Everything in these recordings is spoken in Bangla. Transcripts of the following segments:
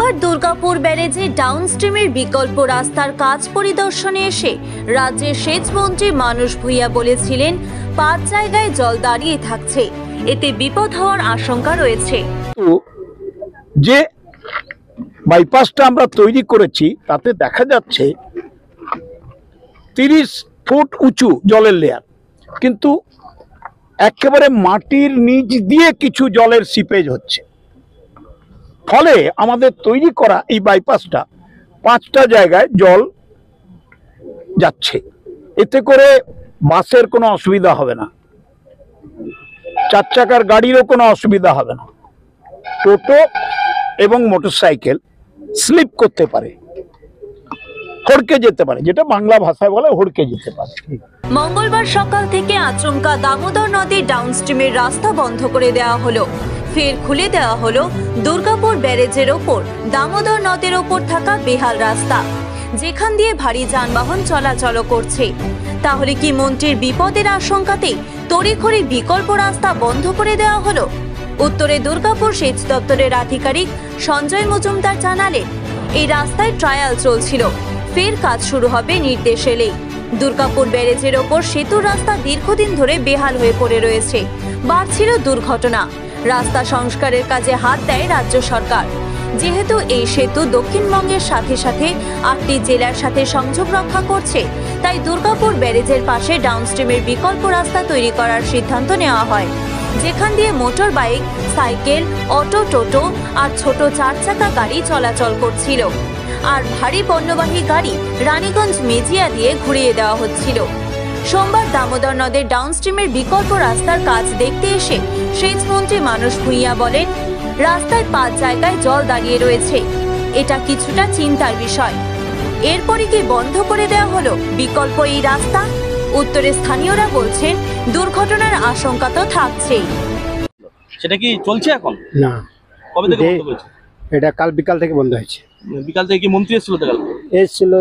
সোমবার দুর্গাপুর ব্যারেজে ডাউনস্ট্রিমের বিকল্প রাস্তার কাজ পরিদর্শনে এসে রাজ্যের সেচ মন্ত্রী মানস ভূঁইয়া বলেছিলেন 5 জায়গায় জল দাঁড়িয়ে থাকছে, এতে বিপদ হওয়ার আশঙ্কা রয়েছে। যে বাইপাসটা আমরা তৈরি করেছি তাতে দেখা যাচ্ছে 30 ফুট উঁচু জলের লেয়ার, কিন্তু একেবারে মাটির নিচ দিয়ে কিছু জলের সিপেজ হচ্ছে। ফলে আমাদের তৈরি করা এই বাইপাসটা 5টা জায়গায় জল যাচ্ছে। এতে করে বাসের কোনো অসুবিধা হবে না, 4 চাকার গাড়িরও কোনো অসুবিধা হবে না, টোটো এবং মোটরসাইকেল স্লিপ করতে পারে, হড়কে যেতে পারে, যেটা বাংলা ভাষায় বলে হড়কে যেতে পারে। মঙ্গলবার সকাল থেকে আচমকা দামোদর নদীর ডাউনস্ট্রিমের রাস্তা বন্ধ করে দেওয়া হলো। ফের খুলে দেওয়া হলো দুর্গাপুর ব্যারেজের ওপর দামোদর নদের ওপর থাকা বেহাল রাস্তা, যেখান দিয়ে ভারী যানবাহন চলাচল করছে। তাহলে কি মন্ত্রীর বিপদের আশঙ্কাতে তড়িঘড়ি বিকল্প রাস্তা বন্ধ করে দেওয়া হলো? উত্তরে দুর্গাপুর সেচ দপ্তরের আধিকারিক সঞ্জয় মজুমদার জানালেন, এই রাস্তায় ট্রায়াল চলছিল, ফের কাজ শুরু হবে নির্দেশ এলেই। দুর্গাপুর ব্যারেজের ওপর সেতুর রাস্তা দীর্ঘদিন ধরে বেহাল হয়ে পড়ে রয়েছে, বাড়ছিল দুর্ঘটনা। রাস্তা সংস্কারের কাজে হাত দেয় রাজ্য সরকার। যেহেতু এই সেতু দক্ষিণবঙ্গের সাথে সাথে 8টি জেলার সাথে সংযোগ রক্ষা করছে, তাই দুর্গাপুর ব্যারেজের পাশে ডাউনস্ট্রিমের বিকল্প রাস্তা তৈরি করার সিদ্ধান্ত নেওয়া হয়, যেখান দিয়ে মোটর বাইক, সাইকেল, অটো, টোটো আর ছোট 4 চাকা গাড়ি চলাচল করছিল, আর ভারী পণ্যবাহী গাড়ি রানীগঞ্জ মেজিয়া দিয়ে ঘুরিয়ে দেওয়া হচ্ছিল। সোমবার দামোদর নদের ডাউনস্ট্রিমের বিকল্প রাস্তার কাজ দেখতে এসে সেচ মন্ত্রী মানস ভূঁইয়া বলেন, রাস্তায় 5 জায়গায় জল দাঁড়িয়ে রয়েছে, এটা কিছুটা চিন্তার বিষয়। এরপরে কি বন্ধ করে দেওয়া হলো বিকল্প এই রাস্তা? উত্তরে স্থানীয়রা বলছেন, দুর্ঘটনার আশঙ্কা তো থাকছেই। সেটা কি চলছে এখন? না, কবে থেকে বন্ধ হয়েছে? এটা কাল বিকাল থেকে বন্ধ হয়েছে। বিকাল থেকে কি মন্ত্রী এসেছিল? এসেছিল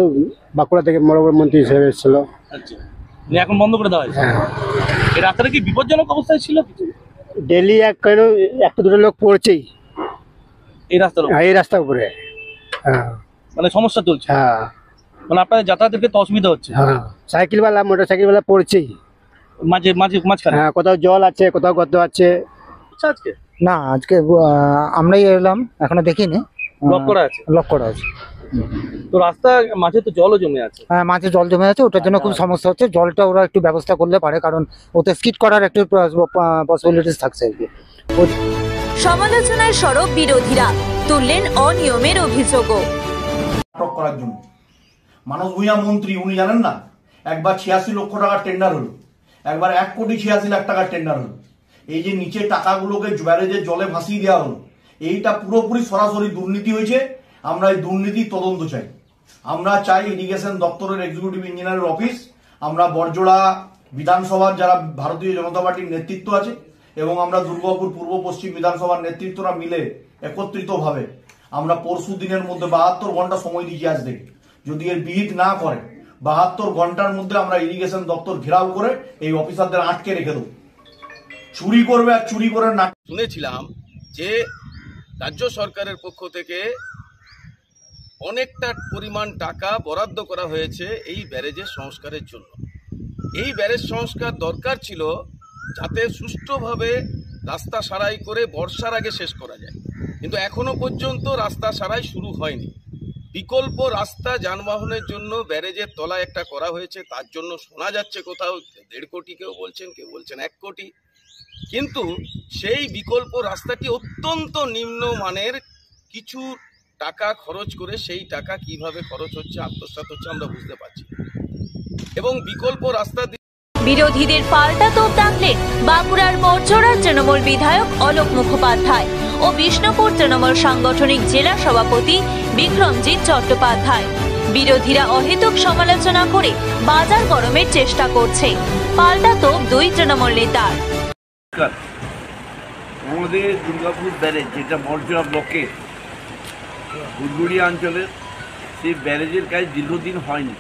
বাঁকুড়া থেকে, বড় বড় মন্ত্রী হিসেবে এসেছিল। আচ্ছা, এখন বন্ধ করে দেওয়া হয়েছে। এই রাস্তাটা কি বিপজ্জনক অবস্থায় ছিল? ডেলি একটা দুটো লোক পড়ছেই এই রাস্তার উপরে। মানে সমস্যা চলছে। মানে আপনাদের যাতায়াতের ক্ষেত্রে অসুবিধা হচ্ছে। সাইকেলওয়ালা, মোটরসাইকেলওয়ালা পড়ছেই মাঝখানে। কোথাও জল আছে, কোথাও গর্ত আছে। আজকে না, আজকে আমরাই এলাম, এখনো দেখিনি। লক করা আছে? লক করা আছে। তো রাস্তা মাঝে তো জলও জমে আছে। হ্যাঁ, মাঝে জল জমে আছে, ওটার জন্য খুব সমস্যা হচ্ছে। জলটা ওরা একটু ব্যবস্থা করলে পারে, কারণ ওতে স্কিড করার একটু পসিবিলিটিস থাকছে আর কি। সমালোচনায় সরব বিরোধীরা, তুললেন অনিয়মের অভিযোগও। নাটক করার জন্য মানস ভূঁইয়া মন্ত্রী, উনি জানেন না, একবার 86 লক্ষ টাকার টেন্ডার হলো, একবার 1,86,00,000 টাকার টেন্ডার হলো। এই যে নিচে টাকাগুলোকে ব্যারেজের জলে ভাসিয়ে দেওয়া হলো, এইটা পুরোপুরি সরাসরি দুর্নীতি হয়েছে। আমরা এই দুর্নীতি তদন্ত চাই। আমরা চাই ইরিগেশন দপ্তরের এক্সিকিউটিভ ইঞ্জিনিয়ারের অফিস, আমরা বড়জোড়া বিধানসভার যারা ভারতীয় জনতা পার্টির নেতৃত্ব আছে এবং আমরা দুর্গাপুর পূর্ব পশ্চিম বিধানসভার নেতৃত্বরা মিলে একত্রিতভাবে আমরা পরশু দিনের মধ্যে 72 ঘন্টা সময় দিয়েছি। আজ থেকে যদি এর বিহিত না করে 72 ঘন্টার মধ্যে আমরা ইরিগেশন দপ্তর ঘেরাও করে এই অফিসারদের আটকে রেখে দেবো। চুরি করবে আর চুরি করে না। শুনেছিলাম যে রাজ্য সরকারের পক্ষ থেকে অনেকটা পরিমাণ টাকা বরাদ্দ করা হয়েছে এই ব্যারেজের সংস্কারের জন্য। এই ব্যারেজ সংস্কার দরকার ছিল যাতে সুষ্ঠুভাবে রাস্তা সারাই করে বর্ষার আগে শেষ করা যায়, কিন্তু এখনো পর্যন্ত রাস্তা সারাই শুরু হয়নি। বিকল্প রাস্তা যানবাহনের জন্য ব্যারেজের তলায় একটা করা হয়েছে, তার জন্য শোনা যাচ্ছে কোথাও 1.5 কোটি, কেউ বলছেন 1 কোটি, কিন্তু সেই বিকল্প রাস্তাটি অত্যন্ত নিম্নমানের। কিছু টাকা খরচ করে সেই টাকা কিভাবে খরচ হচ্ছে, আত্মসাৎ হচ্ছে আমরা বুঝতে পারছি। এবং বিকল্প রাস্তা বিরোধীদের পাল্টা তোপ দাগলেন বাঁকুড়ার বড়জোড়ার তৃণমূল বিধায়ক অলোক মুখোপাধ্যায় ও বিষ্ণুপুর তৃণমূল সাংগঠনিক জেলা সভাপতি বিক্রমজিৎ চট্টোপাধ্যায়। বিরোধীরা অহেতুক সমালোচনা করে বাজার গরমের চেষ্টা করছে। পাল্টা তোপ 2 তৃণমূল নেতার। আমাদের দুর্গাপুর ব্যারেজ, যেটা বড়জোড়া ব্লকের গুড়গুড়িয়া অঞ্চলের, সেই ব্যারেজের কাজ দীর্ঘদিন হয়নি।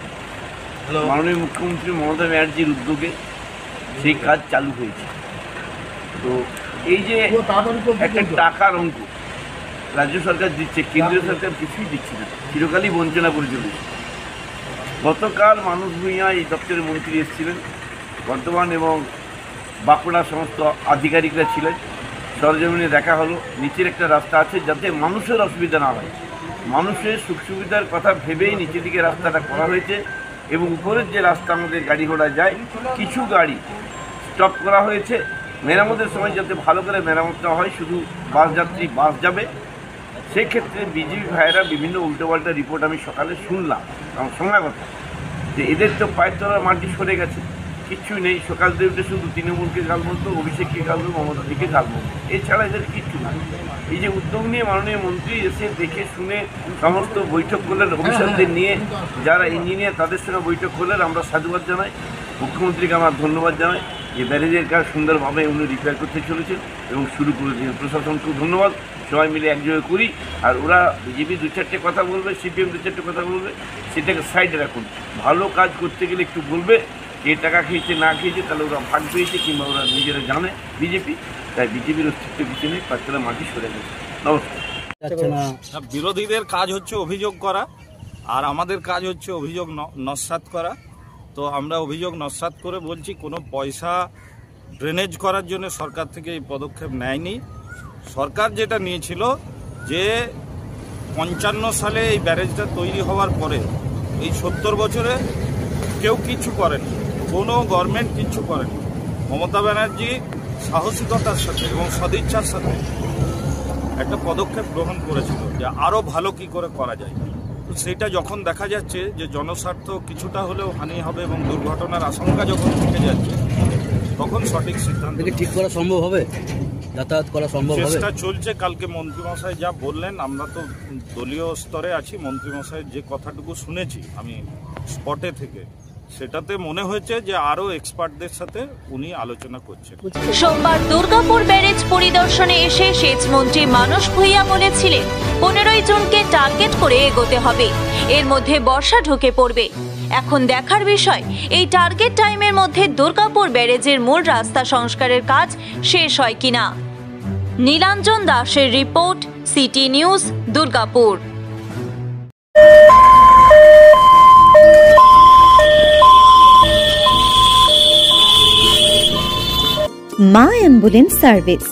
মাননীয় মুখ্যমন্ত্রী মমতা ব্যানার্জির উদ্যোগে সেই কাজ চালু হয়েছে। তো এই যে একটা টাকার অঙ্ক, রাজ্য সরকার দিচ্ছে, কেন্দ্রীয় সরকার কিছুই দিচ্ছে না, চিরকালই বঞ্চনা করে চলেছে। গতকাল মানস ভূঁইয়া এই দপ্তরের মন্ত্রী এসেছিলেন, বর্ধমান এবং বাঁকুড়ার সমস্ত আধিকারিকরা ছিলেন, সরজমিনে দেখা হলো। নিচের একটা রাস্তা আছে যাতে মানুষের অসুবিধা না হয়, মানুষের সুখ সুবিধার কথা ভেবেই নিচের দিকে রাস্তাটা করা হয়েছে। এবং উপরের যে রাস্তা আমাদের গাড়ি ঘোড়া যায়, কিছু গাড়ি স্টপ করা হয়েছে মেরামতের সময়, যাতে ভালো করে মেরামতটা হয়, শুধু বাস যাত্রী বাস যাবে। সেক্ষেত্রে বিজেপি ভাইয়েরা বিভিন্ন উল্টোপাল্টা রিপোর্ট আমি সকালে শুনলাম, আমার শোনা কথা যে এদের তো পায়ের তলার মাটি সরে গেছে, কিচ্ছুই নেই। সকাল থেকে উঠে শুধু তৃণমূলকে গাল বলতো, অভিষেককে গাল বলতো, মমতা দিকে গাল বলতো, এছাড়া এদের কিচ্ছু না। এই যে উদ্যোগ নিয়ে মাননীয় মন্ত্রী এসে দেখে শুনে সমস্ত বৈঠক করলেন, অফিসারদের নিয়ে যারা ইঞ্জিনিয়ার তাদের সঙ্গে বৈঠক করলেন, আমরা সাধুবাদ জানাই। মুখ্যমন্ত্রীকে আমরা ধন্যবাদ জানাই যে ব্যারেজের কাজ সুন্দরভাবে উনি রিপেয়ার করতে চলেছেন এবং শুরু করে দিয়েছেন। প্রশাসনকেও ধন্যবাদ, সবাই মিলে একযোগে করি। আর ওরা বিজেপি দু চারটে কথা বলবে, সিপিএম দু চারটে কথা বলবে, সেটাকে সাইডে রাখুন। ভালো কাজ করতে গেলে একটু বলবে কে টাকা খেয়েছে না খেয়েছে, তাহলে ওরা ভাগ পেয়েছে কিংবা ওরা নিজেরা জানে বিজেপি, তাই বিজেপির অস্তিত্ব কিছু নেই, পাঁচতলা মাটি সরে গেছে। নমস্কার। বিরোধীদের কাজ হচ্ছে অভিযোগ করা, আর আমাদের কাজ হচ্ছে অভিযোগ নস্যাৎ করা। তো আমরা অভিযোগ নস্যাৎ করে বলছি, কোনো পয়সা ড্রেনেজ করার জন্য সরকার থেকে এই পদক্ষেপ নেয়নি। সরকার যেটা নিয়েছিল যে 55 সালে এই ব্যারেজটা তৈরি হওয়ার পরে এই 70 বছরে কেউ কিচ্ছু করেনি, কোনো গভর্নমেন্ট কিচ্ছু করেনি। মমতা ব্যানার্জি সাহসিকতার সাথে এবং সদিচ্ছার সাথে একটা পদক্ষেপ গ্রহণ করেছিল যে আরও ভালো কি করে করা যায়। তো সেটা যখন দেখা যাচ্ছে যে জনস্বার্থ কিছুটা হলেও হানি হবে এবং দুর্ঘটনার আশঙ্কা যখন থেকে যাচ্ছে, তখন সঠিক সিদ্ধান্ত ঠিক করা সম্ভব হবে, যাতায়াত করা সম্ভব হবে। চেষ্টা চলছে। কালকে মন্ত্রীমশাই যা বললেন, আমরা তো দলীয় স্তরে আছি, মন্ত্রীমশাইয়ের যে কথাটুকু শুনেছি আমি স্পটে থেকে, সেটাতে মনে হয়েছে যে আরো এক্সপার্টদের সাথে উনি আলোচনা করছেন। সোমবার দুর্গাপুর ব্যারেজ পরিদর্শনে এসে সেচ মন্ত্রী মানস ভূঁইয়া বলেছিলেন 15ই জুনকে টার্গেট করে এগোতে হবে, এর মধ্যে বর্ষা ঢুকে পড়বে। এখন দেখার বিষয় এই টার্গেট টাইমের মধ্যে দুর্গাপুর ব্যারেজের মূল রাস্তা সংস্কারের কাজ শেষ হয় কিনা। নীলাঞ্জন দাসের রিপোর্ট, সিটি নিউজ, দুর্গাপুর। মা অ্যাম্বুলেন্স সার্ভিস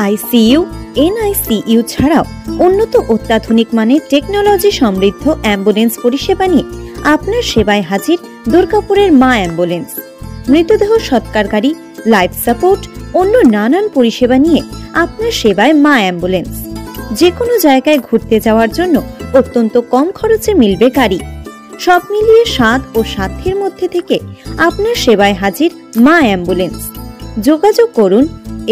আইসিইউ, এনআইসিইউ ছাড়াও উন্নত অত্যাধুনিক মানের টেকনোলজি সমৃদ্ধ অ্যাম্বুলেন্স পরিষেবা নিয়ে আপনার সেবায় হাজির দুর্গাপুরের মা অ্যাম্বুলেন্স। মৃতদেহ সৎকারকারী, লাইফ সাপোর্ট, অন্য নানান পরিষেবা নিয়ে আপনার সেবায় মা অ্যাম্বুলেন্স। যে কোনো জায়গায় ঘুরতে যাওয়ার জন্য অত্যন্ত কম খরচে মিলবে গাড়ি। সব মিলিয়ে স্বাদ ও সাধ্যের মধ্যে থেকে আপনার সেবায় হাজির মা অ্যাম্বুলেন্স। যোগাযোগ করুন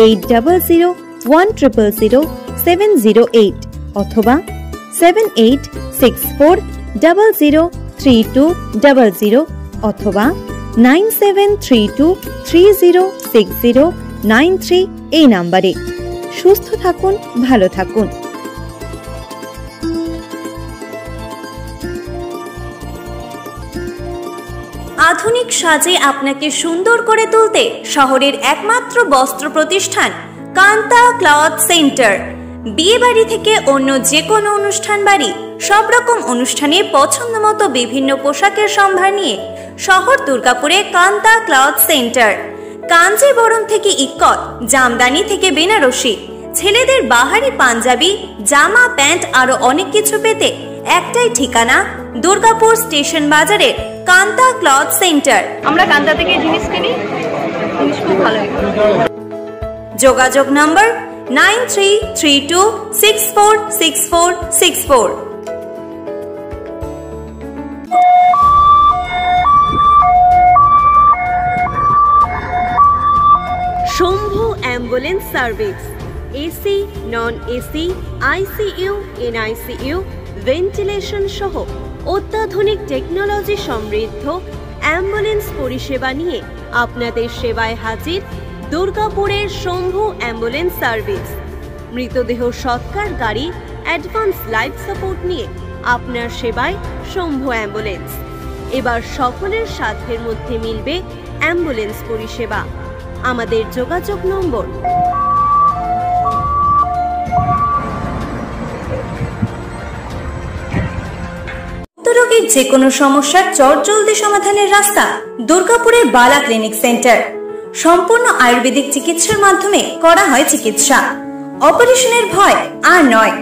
8001000708 অথবা 7864003200 অথবা 9732306093 এই নম্বরে। সুস্থ থাকুন, ভালো থাকুন। আধুনিক সাজে আপনাকে সুন্দর করে তুলতে শহরের একমাত্র বস্ত্র প্রতিষ্ঠান কান্তা ক্লথ সেন্টার। বিয়ে বাড়ি থেকে অন্য যে কোনো অনুষ্ঠান বাড়ি, সব রকম অনুষ্ঠানে পছন্দ মতো বিভিন্ন পোশাকের সম্ভার নিয়ে শহর দুর্গাপুরে কান্তা ক্লথ সেন্টার। কাঞ্জিবরম থেকে ইক্কত, জামদানি থেকে বেনারসি, ছেলেদের বাহারি পাঞ্জাবি, জামা, প্যান্ট আরো অনেক কিছু পেতে একটাই ঠিকানা, দুর্গাপুর স্টেশন বাজারের কান্তা ক্লথ সেন্টার। আমরা কান্তা থেকে জিনিস কিনি, জিনিস খুব ভালো। যোগাযোগ নম্বর 9332646464। Shambhu ambulance service, AC, non AC, ICU, NICU, ventilation সহ অত্যাধুনিক টেকনোলজি সমৃদ্ধ অ্যাম্বুলেন্স পরিষেবা নিয়ে আপনাদের সেবায় হাজির দুর্গাপুরের শম্ভু অ্যাম্বুলেন্স সার্ভিস। মৃতদেহ সৎকার গাড়ি, অ্যাডভান্স লাইফ সাপোর্ট নিয়ে আপনার সেবায় শম্ভু অ্যাম্বুলেন্স। এবার সকলের সাধ্যের মধ্যে মিলবে অ্যাম্বুলেন্স পরিষেবা। আমাদের যোগাযোগ নম্বর যে কোনো সমস্যার চটজলদি সমাধানের রাস্তা দুর্গাপুরের বালা ক্লিনিক সেন্টার। সম্পূর্ণ আয়ুর্বেদিক চিকিৎসার মাধ্যমে করা হয় চিকিৎসা। অপারেশনের ভয় আর নয়।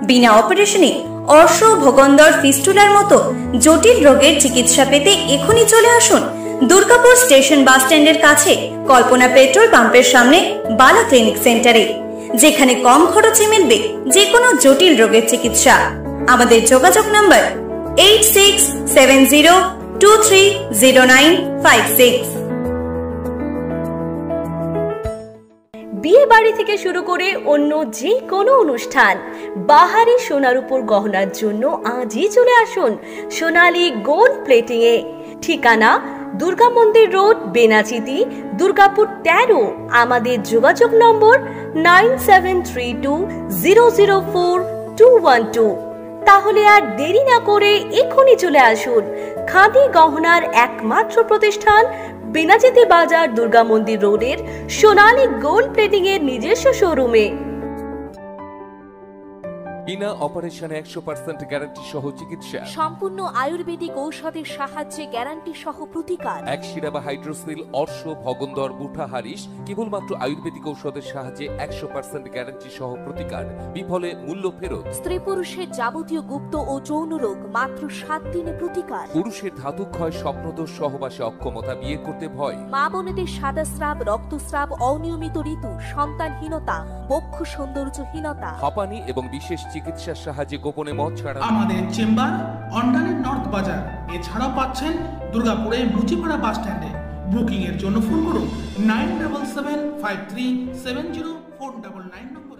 বিনা অপারেশনে অর্শ, ভগন্দর, ফিস্টুলার মতো জটিল রোগের চিকিৎসা পেতে এখনই চলে আসুন দুর্গাপুর স্টেশন বাস স্ট্যান্ডের কাছে কল্পনা পেট্রোল পাম্পের সামনে বালা ক্লিনিক সেন্টারে, যেখানে কম খরচে মিলবে যে কোনো জটিল রোগের চিকিৎসা। আমাদের যোগাযোগ নাম্বার 8670230956। বিয়ে বাড়ি থেকে শুরু করে অন্য যে কোনো অনুষ্ঠান, বাহারি সোনার উপর গহনার জন্য আজই চলে আসুন সোনালী গোল্ড প্লেটিং এ। ঠিকানা দুর্গা মন্দির রোড, বেনাচিতি, দুর্গাপুর 13। আমাদের যোগাযোগ নম্বর 9732004212। তাহলে আর দেরি না করে এখনই চলে আসুন খাদি গহনার একমাত্র প্রতিষ্ঠান বেনাচিতি বাজার, দুর্গা মন্দির রোডের সোনালী গোল্ড প্লেটিং এর নিজস্ব শোরুমে। বিনা অপারেশনে 100% গ্যারান্টি সহ চিকিৎসা, সম্পূর্ণ আয়ুর্বেদিক ঔষধের সাহায্যে গ্যারান্টি সহ প্রতিকার। একশিরা বা হাইড্রোসিল, অর্শ, ভগন্দর, বুঠা, হারিস কেবলমাত্র আয়ুর্বেদিক ঔষধের সাহায্যে 100% গ্যারান্টি সহ প্রতিকার, বিফলে মূল্য ফেরত। স্ত্রী পুরুষের যাবতীয় গুপ্ত ও যৌন রোগ মাত্র 7 দিনে প্রতিকার। পুরুষের ধাতুক্ষয়, স্বপ্নদোষ, সহবাসে অক্ষমতা, বিয়ে করতে ভয়, মা বোনেদের সাদাস্রাব, রক্তস্রাব, অনিয়মিত ঋতু, সন্তানহীনতা, বক্ষ সৌন্দর্যহীনতা, হাঁপানি এবং বিশেষ চিকিৎসার সাহায্যে গোপনে মদ ছাড়া। আমাদের চেম্বার অন্ডালের নর্থ বাজার। এছাড়াও পাচ্ছেন দুর্গাপুরে মুচিপাড়া বাস স্ট্যান্ডে। বুকিং এর জন্য ফোন করুন 9775370499 নম্বরে।